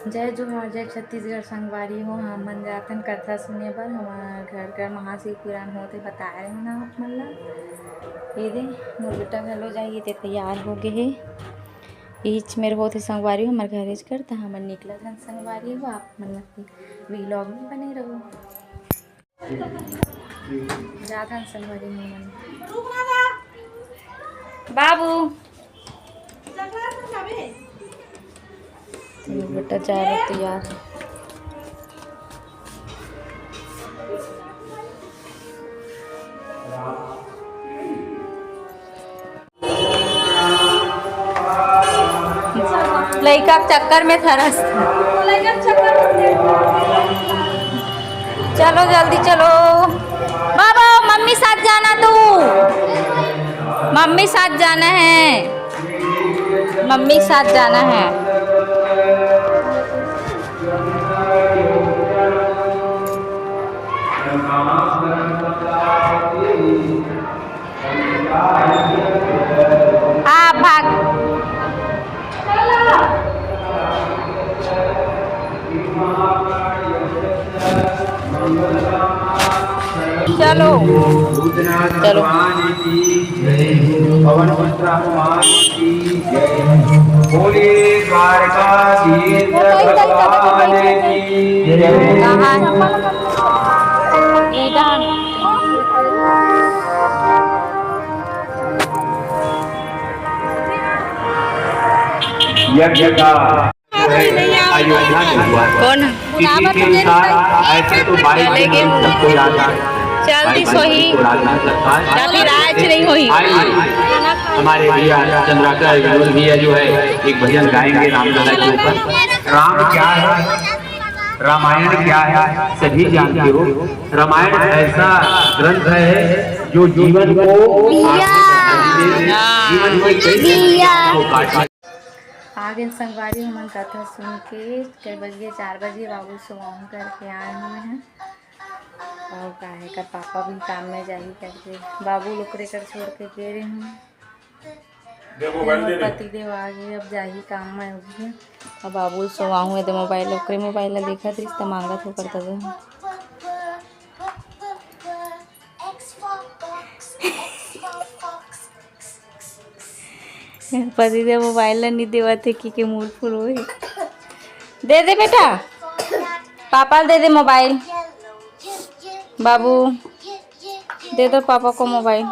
जय जोहार जय छत्तीसगढ़ संगवारी हो। हम मन जाथन कथा सुने बर। हमार घर कर महाशिवपुराण होते बताए रहे ना आप मन ला। ये दे मोर बेटा घलो जाइए ते तैयार हो गए हे। इच मेरे होते संगवारी हो हमार घरेज कर त हमन निकलत हन संगवारी हो। आप मन ला व्लॉग में बने रहो। जाथन संगवारी हो मन बाबू तो बेटा जा रहा तैयार है। लड़का चक्कर में थरस। चलो जल्दी चलो बाबा। मम्मी साथ जाना तू। मम्मी साथ जाना है। मम्मी साथ जाना है। आप भाग। चलो चलो। पवन पुत्र हनुमान की जय। बोले द्वारकाधीश भगवान की यज्ञ का अयोध्या में हुआ। कौन ऐसे तो सबको याद आ जल्दी सोही फिर आज नहीं हुई। हमारे भैया चंद्राकर विनोद भैया जो है एक भजन गाएंगे रामलला के ऊपर। राम क्या है, रामायण क्या है सभी जानते हो। रामायण ऐसा ग्रंथ है जो जीवन को आगे संगवारी हमन कथा सुन के कई बजे 4 बजे बाबू सुबह करके आए हुए हैं। और काहे का पापा भी काम में जाही करके बाबू लोकरे कर छोड़ के गए रहे हूँ। पति देव आगे अब जाही काम में होगी। अब बाबू सोवा हुए तो मोबाइल ओकरे मोबाइल ला देखत रही तो मांगत हो करता था। पति देव मोबाइल ला नहीं देवत है कि मूड फुल हो। दे दे बेटा पापा दे दे मोबाइल। बाबू दे दो पापा को मोबाइल।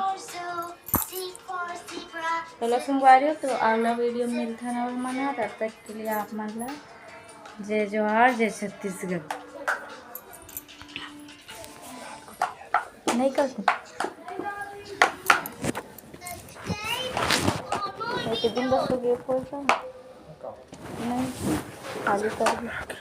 चलो संगवारी हो तो अगला वीडियो मिलता है और मना। तब तक के लिए आप मतलब जय जोहार जय छत्तीसगढ़। नहीं कर दिन बस हो गया नहीं खाली कर